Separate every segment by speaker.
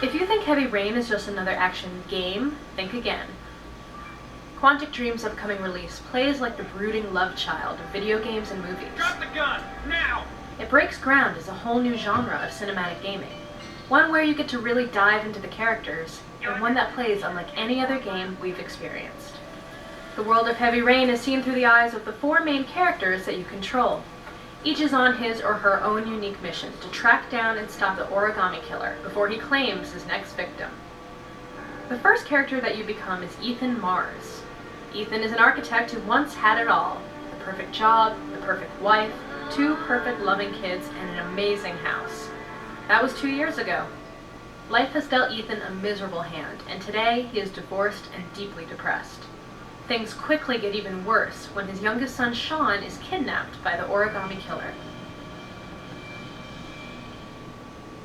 Speaker 1: If you think Heavy Rain is just another action game, think again. Quantic Dream's upcoming release plays like the brooding love child of video games and movies.
Speaker 2: Drop the gun, now!
Speaker 1: It breaks ground as a whole new genre of cinematic gaming. One where you get to really dive into the characters, and one that plays unlike any other game we've experienced. The world of Heavy Rain is seen through the eyes of the 4 main characters that you control. Each is on his or her own unique mission to track down and stop the origami killer before he claims his next victim. The first character that you become is Ethan Mars. Ethan is an architect who once had it all: the perfect job, the perfect wife, 2 perfect loving kids, and an amazing house. That was 2 years ago. Life has dealt Ethan a miserable hand, and today he is divorced and deeply depressed. Things quickly get even worse when his youngest son Sean is kidnapped by the origami killer.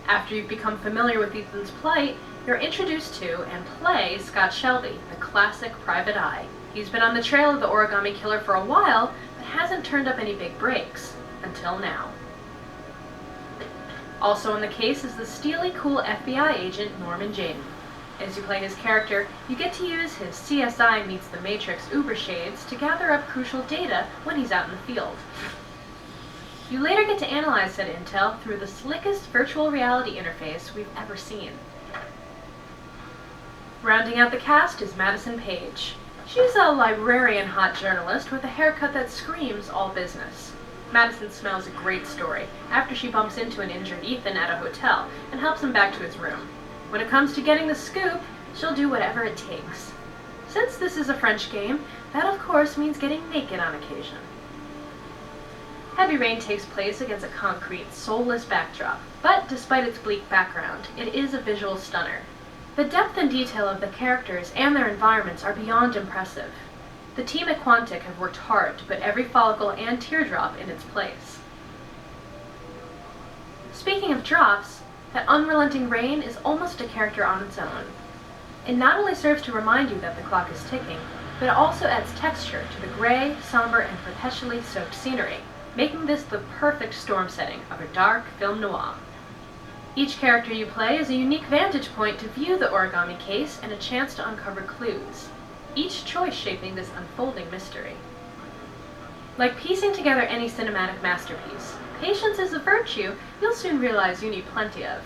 Speaker 1: After you've become familiar with Ethan's plight, you're introduced to and play Scott Shelby, the classic private eye. He's been on the trail of the origami killer for a while, but hasn't turned up any big breaks, until now. Also in the case is the steely cool FBI agent Norman Jayden. As you play his character, you get to use his CSI meets the Matrix Uber shades to gather up crucial data when he's out in the field. You later get to analyze said intel through the slickest virtual reality interface we've ever seen. Rounding out the cast is Madison Page. She's a librarian hot journalist with a haircut that screams all business. Madison smells a great story after she bumps into an injured Ethan at a hotel and helps him back to his room. When it comes to getting the scoop, she'll do whatever it takes. Since this is a French game, that of course means getting naked on occasion. Heavy Rain takes place against a concrete, soulless backdrop, but despite its bleak background, it is a visual stunner. The depth and detail of the characters and their environments are beyond impressive. The team at Quantic have worked hard to put every follicle and teardrop in its place. Speaking of drops, that unrelenting rain is almost a character on its own. It not only serves to remind you that the clock is ticking, but it also adds texture to the gray, somber, and perpetually soaked scenery, making this the perfect storm setting of a dark film noir. Each character you play is a unique vantage point to view the origami case and a chance to uncover clues, each choice shaping this unfolding mystery. Like piecing together any cinematic masterpiece, patience is a virtue you'll soon realize you need plenty of.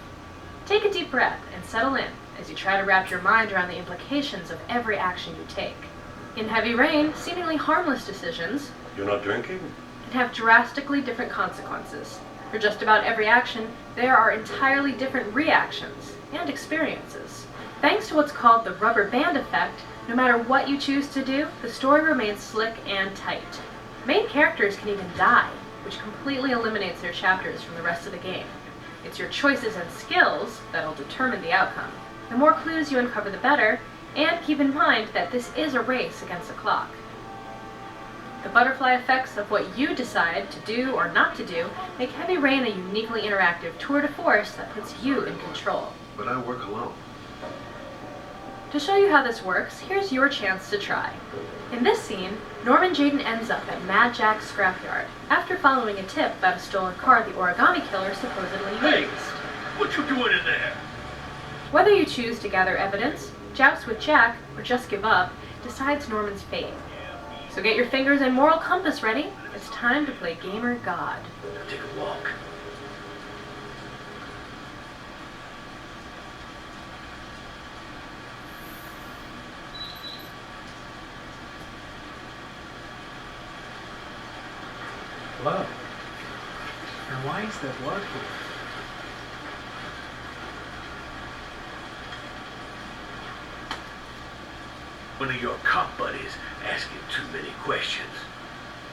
Speaker 1: Take a deep breath and settle in as you try to wrap your mind around the implications of every action you take. In Heavy Rain, seemingly harmless decisions
Speaker 3: You're not drinking?
Speaker 1: can have drastically different consequences. For just about every action, there are entirely different reactions and experiences. Thanks to what's called the rubber band effect, no matter what you choose to do, the story remains slick and tight. Main characters can even die, which completely eliminates their chapters from the rest of the game. It's your choices and skills that'll determine the outcome. The more clues you uncover, the better, and keep in mind that this is a race against the clock. The butterfly effects of what you decide to do or not to do make Heavy Rain a uniquely interactive tour de force that puts you in control.
Speaker 3: But I work alone.
Speaker 1: To show you how this works, here's your chance to try. In this scene, Norman Jayden ends up at Mad Jack's scrapyard after following a tip about a stolen car the origami killer supposedly used.
Speaker 2: What you doing in there?
Speaker 1: Whether you choose to gather evidence, joust with Jack, or just give up, decides Norman's fate. So get your fingers and moral compass ready. It's time to play Gamer God.
Speaker 2: Take a walk.
Speaker 4: Hello. And why is there blood here?
Speaker 2: One of your cop buddies asking too many questions.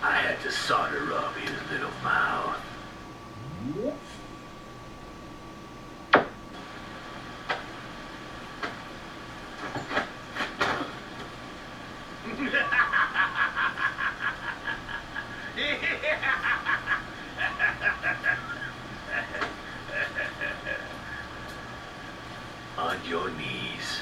Speaker 2: I had to solder up his little mouth. On your knees.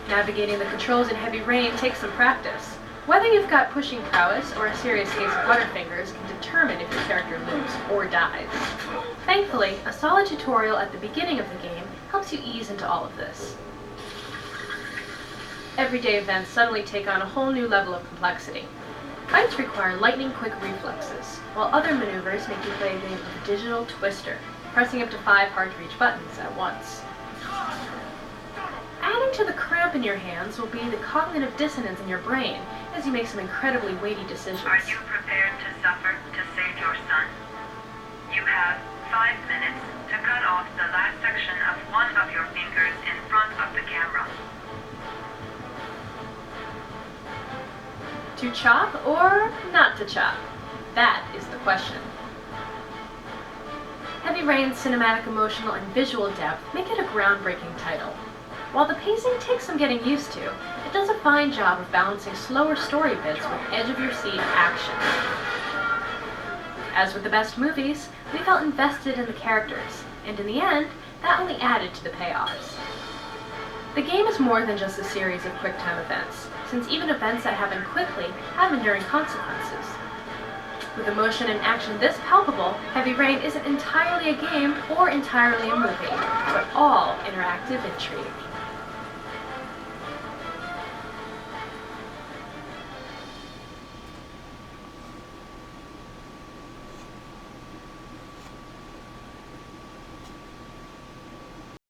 Speaker 1: Navigating the controls in Heavy Rain takes some practice. Whether you've got pushing prowess or a serious case of butterfingers can determine if your character lives or dies. Thankfully, a solid tutorial at the beginning of the game helps you ease into all of this. Everyday events suddenly take on a whole new level of complexity. Fights require lightning-quick reflexes, while other maneuvers make you play a game of digital twister, pressing up to 5 hard-to-reach buttons at once. Adding to the cramp in your hands will be the cognitive dissonance in your brain as you make some incredibly weighty decisions.
Speaker 3: Are you prepared to suffer to save your son? You have 5 minutes to cut off the last section of one of your fingers in front of the camera.
Speaker 1: To chop or not to chop? That is the question. Heavy Rain's cinematic, emotional, and visual depth make it a groundbreaking title. While the pacing takes some getting used to, it does a fine job of balancing slower story bits with edge-of-your-seat action. As with the best movies, we felt invested in the characters, and in the end, that only added to the payoffs. The game is more than just a series of quick-time events, since even events that happen quickly have enduring consequences. With emotion and action this palpable, Heavy Rain isn't entirely a game or entirely a movie, but all interactive intrigue.